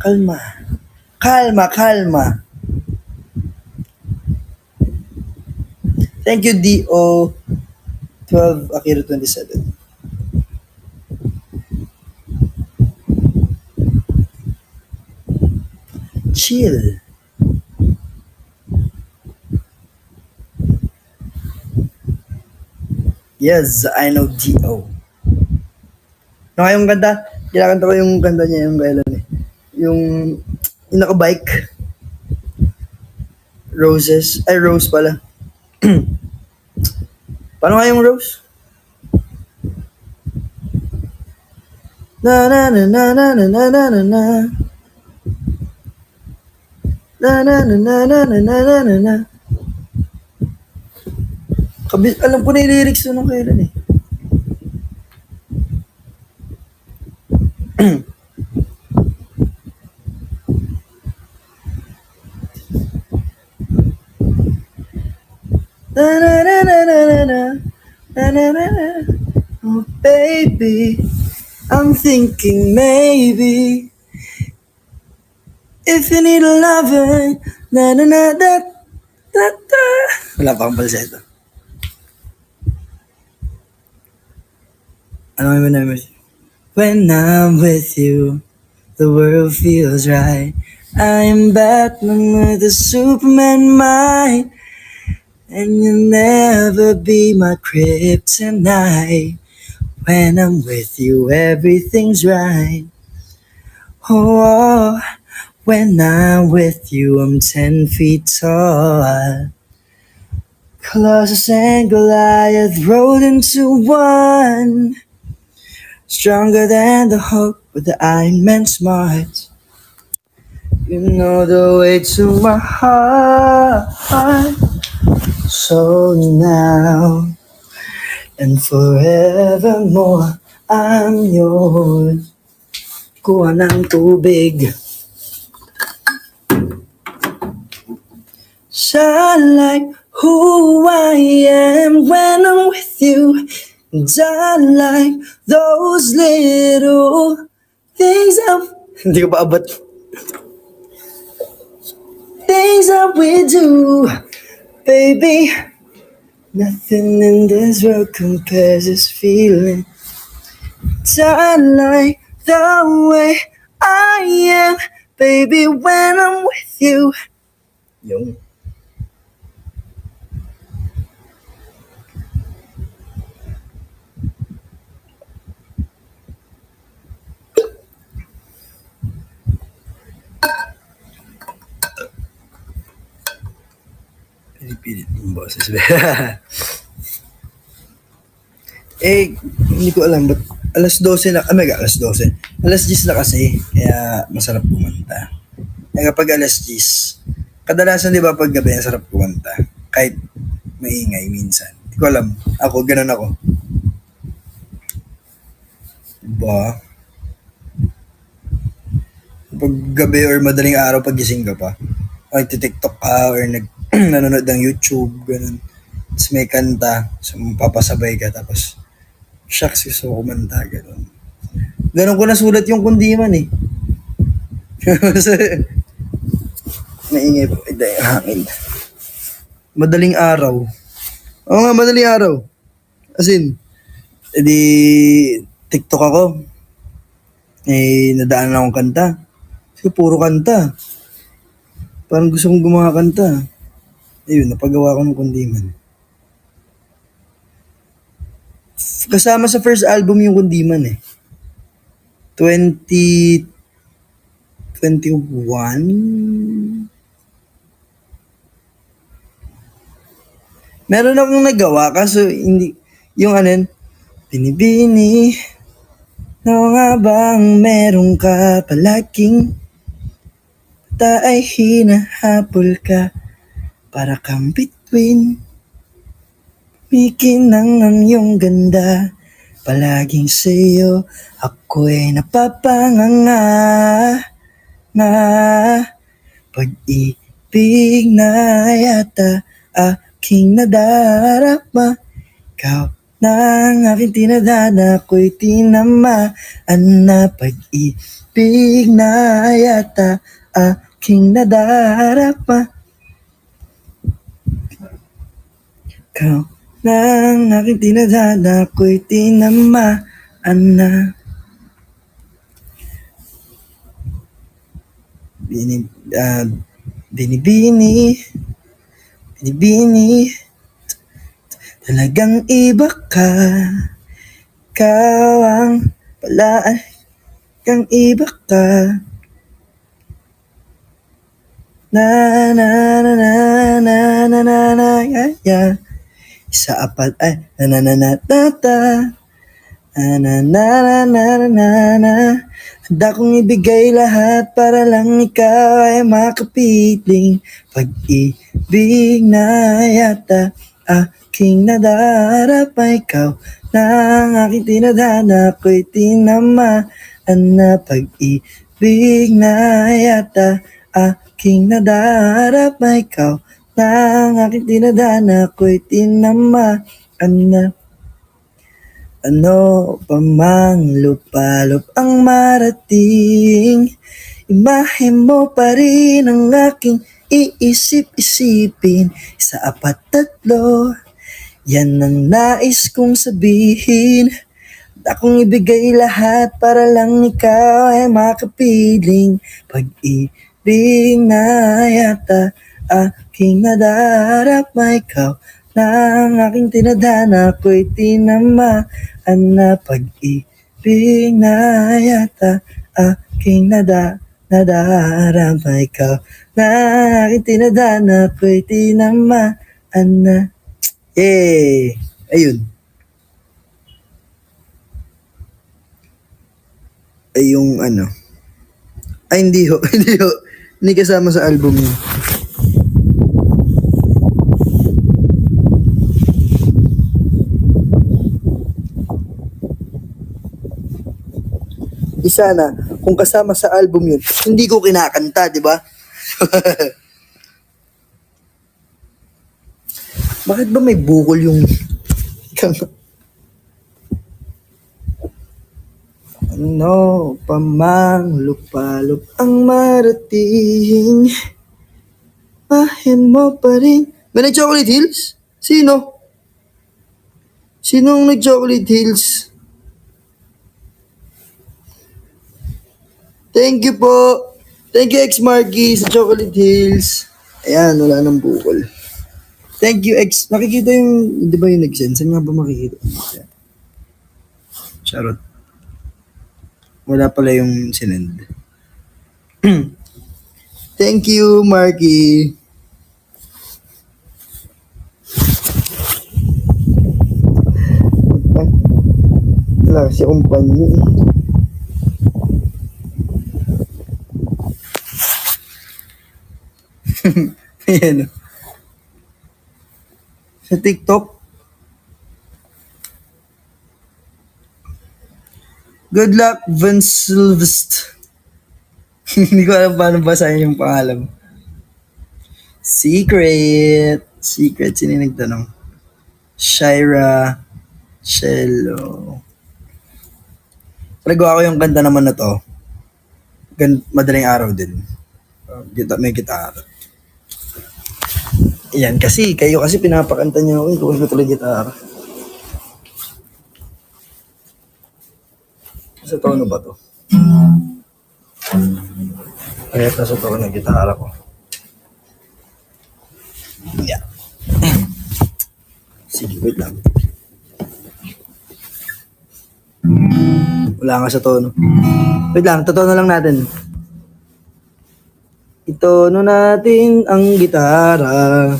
Kalma. Kalma, kalma. Thank you, DO 12 Akira 27. Chill. Yes, I know DO. Ano yung kanta? Kinakanta ko yung kanta niya, yung kailan eh. Yung naka-bike. Roses. Ay, Rose pala. Paano nga yung Rose? Na na na na na na na na na na na na na na na na na na na. Alam ko na yung lyrics nung kailan eh. Na na na na na na na na na na. Oh baby, I'm thinking maybe if you need a lover, na na na da da da. Wala pa akong falsetto. Ano yung naman? When I'm with you, the world feels right. I am Batman with a Superman mind. And you'll never be my kryptonite. When I'm with you, everything's right. Oh, when I'm with you, I'm 10 feet tall. Colossus and Goliath rolled into one. Stronger than the Hulk with the Iron Man smarts. You know the way to my heart. So now and forevermore, I'm yours. Kuha ng tubig. Shine like who I am when I'm with you. And I like those little things Hindi ko pa abot. Things that we do. Baby, nothing in this world compares this feeling. I like the way I am, baby, when I'm with you. Yung. Pilit yung boses. Eh, hindi ko alam, but alas 12 na, alas 12. Alas 10 na kasi, kaya masarap kumanta. Kaya kapag alas 10, kadalasan di ba pag gabi, masarap kumanta. Kahit maingay minsan. Hindi ko alam. Ako, ganun ako. Diba? Pag gabi or madaling araw, pag gising ka pa, nagtitiktok ka or nanonood ng YouTube, ganun. Tapos may kanta, so mapapasabay ka, tapos shucks, gusto ko kumanta, ganun. Ganun ko nasulat yung kundiman eh. Naingay po, ito yung hangin. Madaling araw. Oo nga, madaling araw. As in, edi TikTok ako. Eh, nadaan akong kanta. Kasi puro kanta. Parang gusto kong gumawa kanta. Ayun, napagawa ko ng kundiman. Kasama sa first album yung kundiman eh. 2021? Meron akong nagawa kaso hindi, yung ano, binibini, no nga bang meron ka palaging ay hinahabol ka. Para kang between, mikinang ang iyong ganda. Palaging sa'yo, ako'y napapanganga. Nga, pag-ibig na yata aking nadarama. Ikaw na ang aking tinadhana, ako'y tinamaan na pag-ibig. pag-ibig na yata aking nadarapa. Ikaw nang aking tinadhana, ako'y tinamaan na. Binibini, talagang iba ka. Ikaw ang palaan, kang iba ka. Na na na na na na na na yeah. Sa apat ay na na na na na na na na na na na na. Handa kong ibigay lahat para lang ikaw ay makapiling. Pag-ibig na yata aking nadarapa. Ikaw nang aking tinadhana, ako'y tinamaan na. Pag-ibig na yata aking nadarapa. Ikaw nang aking tinadhana, ako'y tinamaan na. Ano pa mang lupalop ang marating, imahe mo pa rin ang aking iisip-isipin. Sa apat tatlo, yan ang nais kong sabihin. Akong ibigay lahat para lang ikaw ay makapiling. Pag-ibig na yata aking nadarapa. Ikaw nang aking tinadhana, ako'y tinamaan na. Pag-ibig na yata aking nadarapa. Ikaw nang aking tinadhana, ako'y tinamaan na. Ayun. Ay yung ano. Ay hindi ho. Hindi kasama sa album niya. Isa na, kung kasama sa album yun, hindi ko kinakanta, di ba? Bakit ba may bukol yung... Ano pa mang lupalop ang marating, mahim mo pa rin. May nag-Chocolate Hills? Sino? Sinong nag-Chocolate Hills? Thank you po. Thank you, X-Marky, sa Chocolate Hills. Ayan, wala nang bukol. Thank you, X. Makikita yung, di ba yung nag-send? Saan nga ba makikita? Charot. Wala pala yung sinend. Thank you, Marky. Wala kasi kumpanya eh. Ayan. Sa TikTok. Good luck, Vince Sylvest. Hindi ko alam paano basahin yung pangalan. Secret. Sino yung nagtanong? Shira Cello. Nagawa ko yung kanta naman na to. Madaling araw din. May gitara. Yan kasi, kayo kasi pinapakanta niyo ako. Ikaw ko talaga gitara. Sa tono ba to? Kaya sa tono ng gitara ko. Yeah. Sige, wait lang. Wala nga sa tono. Wait lang, totono lang natin. Itono natin ang gitara.